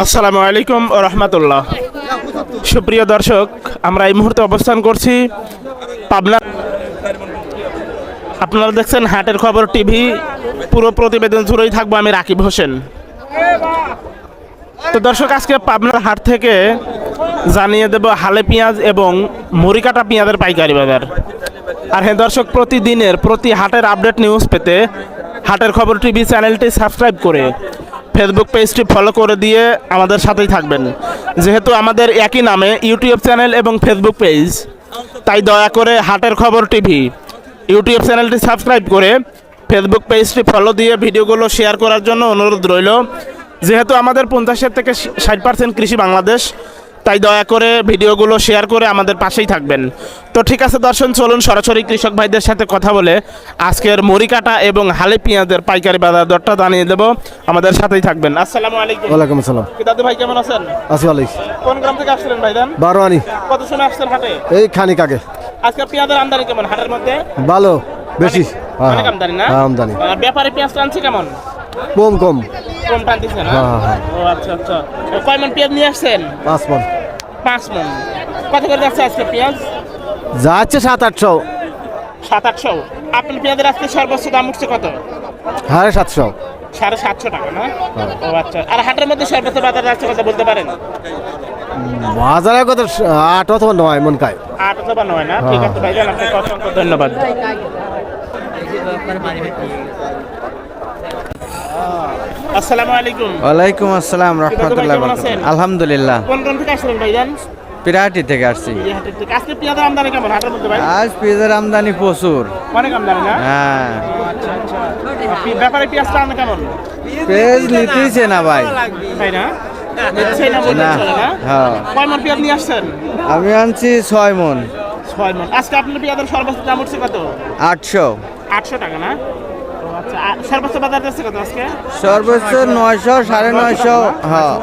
আসসালামু আলাইকুম ওয়া রাহমাতুল্লাহ। সুপ্রিয় দর্শক, আমরা এই মুহূর্তে অবস্থান করছি পাবনা। আপনারা দেখছেন হাটের খবর টিভি। পুরো প্রতিবেদন জুড়েই থাকবো আমি রাকিব হোসেন। তো দর্শক, আজকে পাবনার হাট থেকে জানিয়ে দেব হালে পেঁয়াজ এবং মরিকাটা পেঁয়াজের পাইকারি বাজার। আর হ্যাঁ দর্শক, প্রতিদিনের প্রতি হাটের আপডেট নিউজ পেতে হাটের খবর টিভি চ্যানেলটি সাবস্ক্রাইব করে ফেসবুক পেজটি ফলো করে দিয়ে আমাদের সাথেই থাকবেন। যেহেতু আমাদের একই নামে ইউটিউব চ্যানেল এবং ফেসবুক পেজ, তাই দয়া করে হাটের খবর টিভি ইউটিউব চ্যানেলটি সাবস্ক্রাইব করে ফেসবুক পেজটি ফলো দিয়ে ভিডিওগুলো শেয়ার করার জন্য অনুরোধ রইল। যেহেতু আমাদের 50 থেকে 60% কৃষি বাংলাদেশ, তাই দয়া করে ভিডিওগুলো শেয়ার করে আমাদের পাশেই থাকবেন। তো ঠিক আছে দর্শক, চলুন সরাসরি কৃষক ভাইদের সাথে কথা বলে আজকের মরিকাটা এবং হালে পেঁয়াজের পাইকারি বাজার দরটা জানিয়ে দেব। আমাদের সাথেই থাকবেন। আসসালামু আলাইকুম। ওয়ালাইকুম আসসালাম। কি দাদু ভাই কেমন আছেন? আছি ভালোই। কোন গ্রাম থেকে আসছিলেন ভাইজান? বারোয়ানি। কত সময় আসছেন হাটে? এই খানিক আগে। আজকে পেঁয়াজের আমদানি কেমন হাটের মধ্যে? ভালো, বেশি অনেক আমদানি না? আমদানি। আর ব্যাপারে পেঁয়াজ টানছে কেমন? কম কম কম টানতেছে না? ও আচ্ছা আচ্ছা। কয় মণ পেঁয়াজ নিয়ে আসছেন? 5 মণ। 5 মণ। কত করে যাচ্ছে আজকে পেঁয়াজ? যাচ্ছে 700-800। 700-800। আপনার পেঁয়াজের আজকে সর্বোচ্চ দাম উঠছে কত? 750। 750 টাকা না? ও আচ্ছা। আর হাটের মধ্যে সর্বোচ্চ বাজার যাচ্ছে কত বলতে পারেন? বাজারে কত 8 অথবা 9 মন খায়। 8 অথবা 9 না? ঠিক আছে ভাইজান, আপনাকে অসংখ্য ধন্যবাদ। আসসালামু আলাইকুম। ওয়ালাইকুম আসসালাম রাহমাতুল্লাহি ওয়া বারাকাতুহু। আলহামদুলিল্লাহ। কোন গ্রাম থেকে আসলেন ভাইজান? পিরাহাটি থেকে আসছি। এই হাটের থেকে আজকে পেঁয়াজের আমদানি কেমন হাটের মধ্যে ভাই? আজ পেঁয়াজের আমদানি প্রচুর। অনেক আমদানি না? হ্যাঁ, আচ্ছা আচ্ছা। ব্যাপারে পেঁয়াজটা আনতে কেমন? পেঁয়াজ নিতেইছে না ভাই। তাই না? নিচ্ছে না বলতে না। চলে না? হ্যাঁ, কয় মণ পেঁয়াজ নিয়ে আসছেন? আমি আনছি 6 মণ। 6 মণ। আজকে আপনার পেঁয়াজের সর্বোচ্চ দাম উঠছে কত? 800। 800 টাকা না? ও আচ্ছা। আর সর্বোচ্চ বাজার যাচ্ছে কত আজকে? সর্বোচ্চ 900, 950। হ্যাঁ,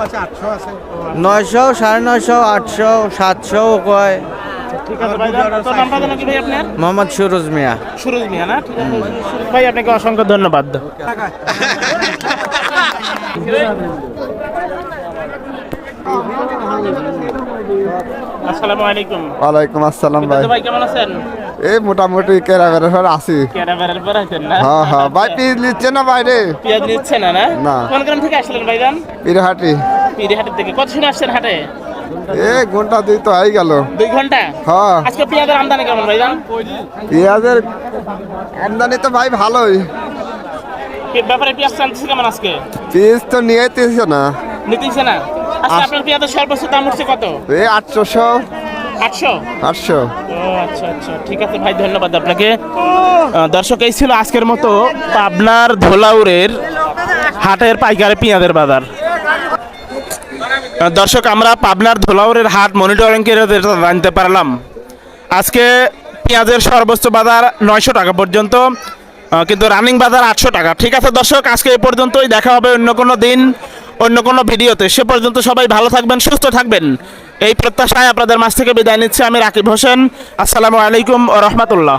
900, 950, 800, 700 কয়। ঠিক আছে ভাই, তো নামটা জানো কি ভাই আপনার? মোহাম্মদ সুরজ মিয়া। সুরজ মিয়া না? ঠিক আছে সুরজ ভাই, আপনাকে অসংখ্য ধন্যবাদ। আসসালামু আলাইকুম। ওয়ালাইকুম আসসালাম ভাই। ভাই কেমন আছেন? এই মোটামুটি কেরাবের পর আছি। কেরাবের পর আছেন না? হ্যাঁ হ্যাঁ ভাই, পিস নিচ্ছে না বাইরে? পেঁয়াজ নিচ্ছে না না? না। কোন গ্রাম থেকে আসলেন ভাইজান? পিরহাটি। পিরিহাটের থেকে। কত সময় আসছেন হাটে? এই ঘন্টা 2 তো হয়ে গেল। 2 ঘন্টা? হ্যাঁ। আজকে পেঁয়াজের আমদানি কেমন ভাইজান? পেঁয়াজের আমদানি তো ভাই ভালোই। ব্যাপারে পেঁয়াজ টানতেছে কেমন আজকে? পিস তো নিয়েছে না। নিতেছে না? আজকে আপনার পেঁয়াজের সর্বোচ্চ দাম উঠছে কত? এই 800। 800? 800। ও আচ্ছা আচ্ছা, ঠিক আছে ভাই, ধন্যবাদ আপনাকে। দর্শক, এই ছিল আজকের মতো পাবনার ধোলাউড়ের হাটের পাইকারি পেঁয়াজের বাজার। দর্শক, আমরা পাবনার ধোলাউড়ের হাট মনিটরিং করে যেটা জানতে পারলাম, আজকে পেঁয়াজের সর্বোচ্চ বাজার 900 টাকা পর্যন্ত, কিন্তু রানিং বাজার 800 টাকা। ঠিক আছে দর্শক, আজকে এই পর্যন্তই। দেখা হবে অন্য কোনো দিন অন্য কোনো ভিডিওতে। সে পর্যন্ত সবাই ভালো থাকবেন, সুস্থ থাকবেন, এই প্রত্যাশায় আপনাদের মাঝ থেকে বিদায় নিচ্ছি আমি রাকিব হোসেন। আসসালামু আলাইকুম ওয়া রাহমাতুল্লাহ।